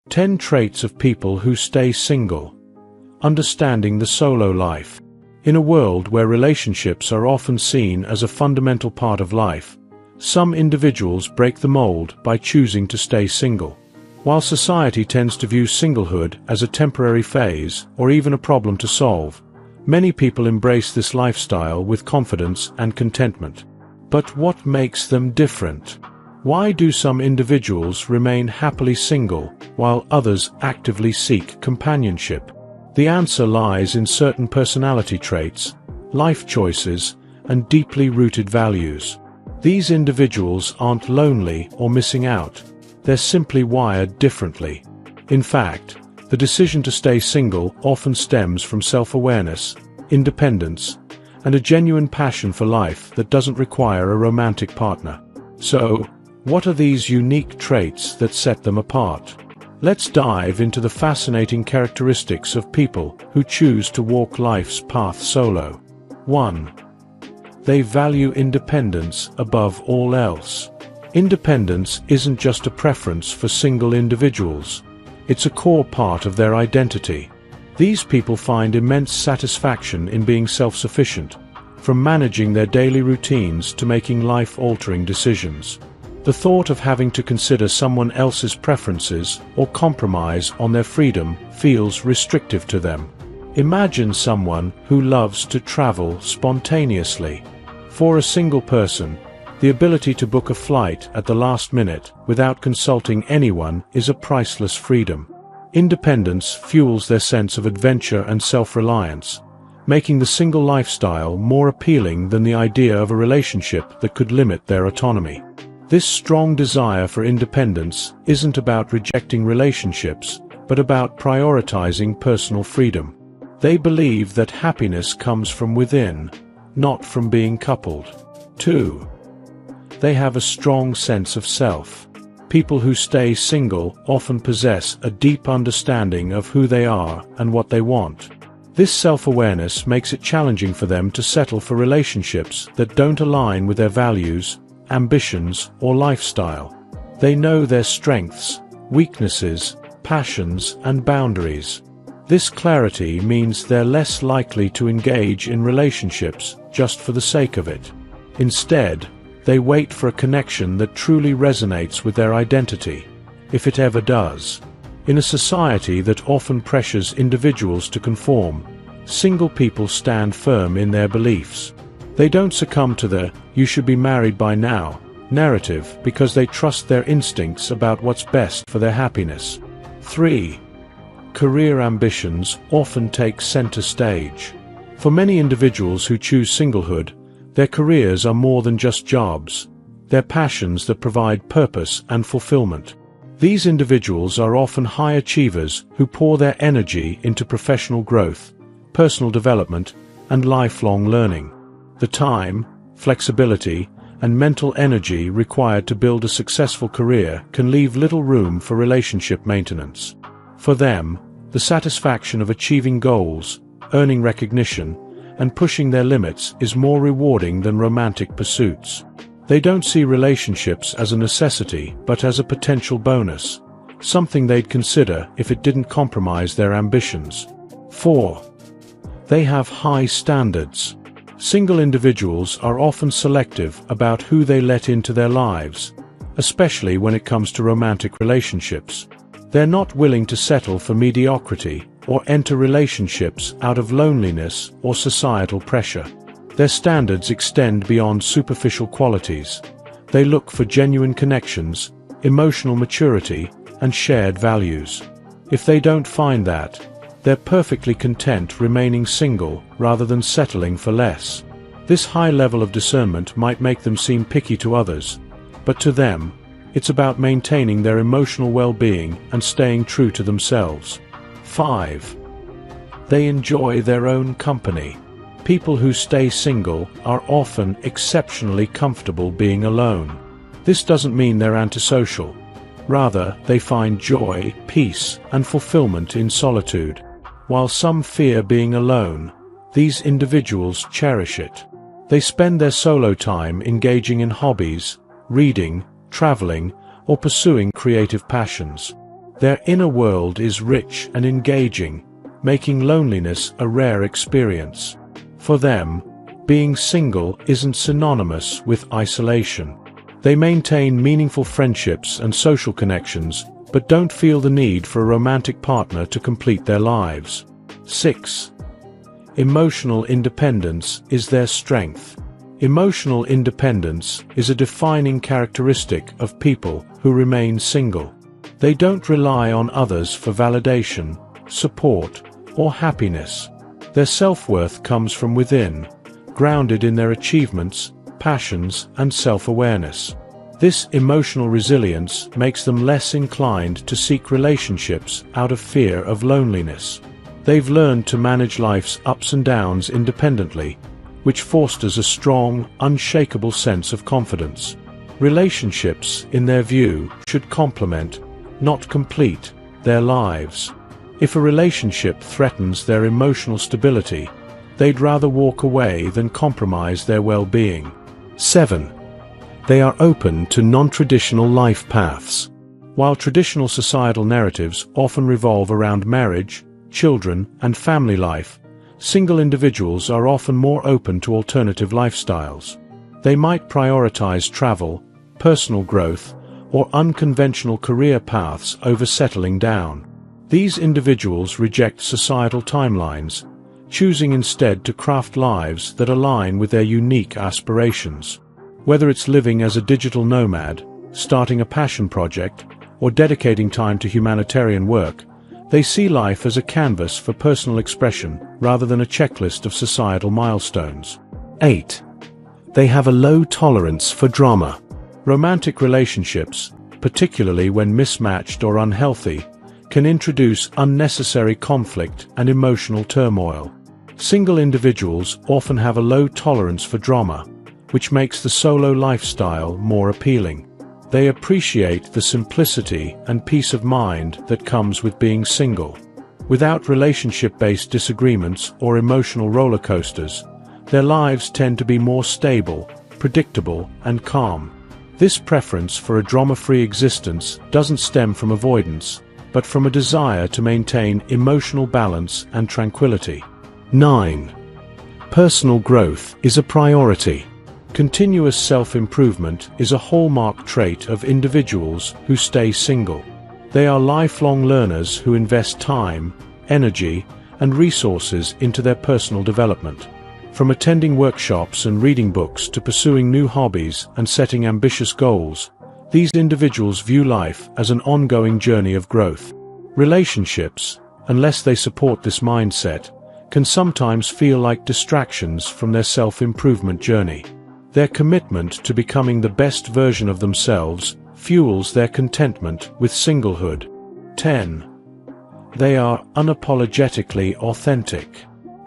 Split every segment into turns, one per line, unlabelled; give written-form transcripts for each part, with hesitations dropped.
10 Traits of People Who Stay Single. Understanding the solo life. In a world where relationships are often seen as a fundamental part of life, some individuals break the mold by choosing to stay single. While society tends to view singlehood as a temporary phase or even a problem to solve, many people embrace this lifestyle with confidence and contentment. But what makes them different? Why do some individuals remain happily single while others actively seek companionship? The answer lies in certain personality traits, life choices, and deeply rooted values. These individuals aren't lonely or missing out. They're simply wired differently. In fact, the decision to stay single often stems from self-awareness, independence, and a genuine passion for life that doesn't require a romantic partner. So, what are these unique traits that set them apart? Let's dive into the fascinating characteristics of people who choose to walk life's path solo. 1. They value independence above all else. Independence isn't just a preference for single individuals. It's a core part of their identity. These people find immense satisfaction in being self-sufficient, from managing their daily routines to making life-altering decisions. The thought of having to consider someone else's preferences or compromise on their freedom feels restrictive to them. Imagine someone who loves to travel spontaneously. For a single person, the ability to book a flight at the last minute without consulting anyone is a priceless freedom. Independence fuels their sense of adventure and self-reliance, making the single lifestyle more appealing than the idea of a relationship that could limit their autonomy. This strong desire for independence isn't about rejecting relationships, but about prioritizing personal freedom. They believe that happiness comes from within, not from being coupled. 2. They have a strong sense of self. People who stay single often possess a deep understanding of who they are and what they want. This self-awareness makes it challenging for them to settle for relationships that don't align with their values, ambitions, or lifestyle. They know their strengths, weaknesses, passions, and boundaries. This clarity means they're less likely to engage in relationships just for the sake of it. Instead, they wait for a connection that truly resonates with their identity, if it ever does. In a society that often pressures individuals to conform, single people stand firm in their beliefs. They don't succumb to the "you should be married by now" narrative because they trust their instincts about what's best for their happiness. 3. Career ambitions often take center stage. For many individuals who choose singlehood, their careers are more than just jobs. They're passions that provide purpose and fulfillment. These individuals are often high achievers who pour their energy into professional growth, personal development, and lifelong learning. The time, flexibility, and mental energy required to build a successful career can leave little room for relationship maintenance. For them, the satisfaction of achieving goals, earning recognition, and pushing their limits is more rewarding than romantic pursuits. They don't see relationships as a necessity but as a potential bonus, something they'd consider if it didn't compromise their ambitions. 4. They have high standards. Single individuals are often selective about who they let into their lives, especially when it comes to romantic relationships. They're not willing to settle for mediocrity or enter relationships out of loneliness or societal pressure. Their standards extend beyond superficial qualities. They look for genuine connections, emotional maturity, and shared values. If they don't find that, they're perfectly content remaining single rather than settling for less. This high level of discernment might make them seem picky to others, but to them, it's about maintaining their emotional well-being and staying true to themselves. 5. They enjoy their own company. People who stay single are often exceptionally comfortable being alone. This doesn't mean they're antisocial. Rather, they find joy, peace, and fulfillment in solitude. While some fear being alone, these individuals cherish it. They spend their solo time engaging in hobbies, reading, traveling, or pursuing creative passions. Their inner world is rich and engaging, making loneliness a rare experience. For them, being single isn't synonymous with isolation. They maintain meaningful friendships and social connections, but don't feel the need for a romantic partner to complete their lives. 6. Emotional independence is their strength. Emotional independence is a defining characteristic of people who remain single. They don't rely on others for validation, support, or happiness. Their self-worth comes from within, grounded in their achievements, passions, and self-awareness. This emotional resilience makes them less inclined to seek relationships out of fear of loneliness. They've learned to manage life's ups and downs independently, which fosters a strong, unshakable sense of confidence. Relationships, in their view, should complement, not complete, their lives. If a relationship threatens their emotional stability, they'd rather walk away than compromise their well-being. 7. They are open to non-traditional life paths. While traditional societal narratives often revolve around marriage, children, and family life, single individuals are often more open to alternative lifestyles. They might prioritize travel, personal growth, or unconventional career paths over settling down. These individuals reject societal timelines, choosing instead to craft lives that align with their unique aspirations. Whether it's living as a digital nomad, starting a passion project, or dedicating time to humanitarian work, they see life as a canvas for personal expression rather than a checklist of societal milestones. 8. They have a low tolerance for drama. Romantic relationships, particularly when mismatched or unhealthy, can introduce unnecessary conflict and emotional turmoil. Single individuals often have a low tolerance for drama, which makes the solo lifestyle more appealing. They appreciate the simplicity and peace of mind that comes with being single. Without relationship-based disagreements or emotional roller coasters, their lives tend to be more stable, predictable, and calm. This preference for a drama-free existence doesn't stem from avoidance, but from a desire to maintain emotional balance and tranquility. 9. Personal growth is a priority. Continuous self-improvement is a hallmark trait of individuals who stay single. They are lifelong learners who invest time, energy, and resources into their personal development. From attending workshops and reading books to pursuing new hobbies and setting ambitious goals, these individuals view life as an ongoing journey of growth. Relationships, unless they support this mindset, can sometimes feel like distractions from their self-improvement journey. Their commitment to becoming the best version of themselves fuels their contentment with singlehood. 10. They are unapologetically authentic.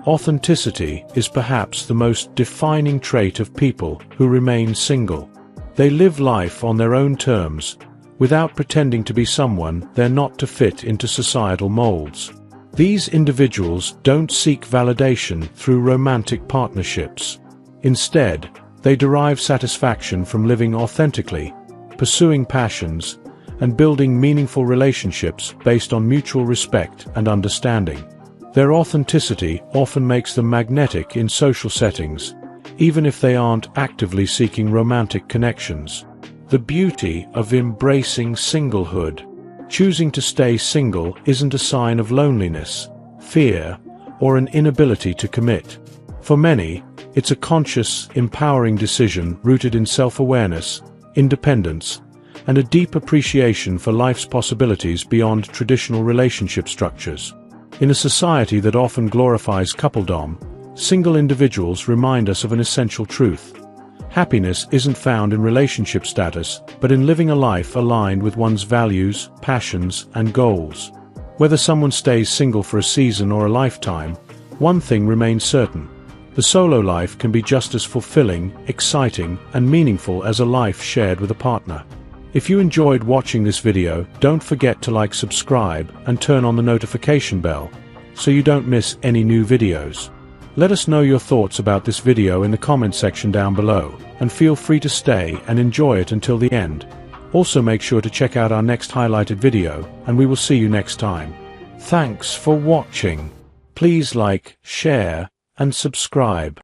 Authenticity is perhaps the most defining trait of people who remain single. They live life on their own terms, without pretending to be someone they're not to fit into societal molds. These individuals don't seek validation through romantic partnerships. Instead, they derive satisfaction from living authentically, pursuing passions, and building meaningful relationships based on mutual respect and understanding. Their authenticity often makes them magnetic in social settings, even if they aren't actively seeking romantic connections. The beauty of embracing singlehood. Choosing to stay single isn't a sign of loneliness, fear, or an inability to commit. For many, it's a conscious, empowering decision rooted in self-awareness, independence, and a deep appreciation for life's possibilities beyond traditional relationship structures. In a society that often glorifies coupledom, single individuals remind us of an essential truth. Happiness isn't found in relationship status, but in living a life aligned with one's values, passions, and goals. Whether someone stays single for a season or a lifetime, one thing remains certain. The solo life can be just as fulfilling, exciting, and meaningful as a life shared with a partner. If you enjoyed watching this video, don't forget to like, subscribe, and turn on the notification bell, so you don't miss any new videos. Let us know your thoughts about this video in the comment section down below, and feel free to stay and enjoy it until the end. Also make sure to check out our next highlighted video, and we will see you next time. Thanks for watching. Please like, share, and subscribe.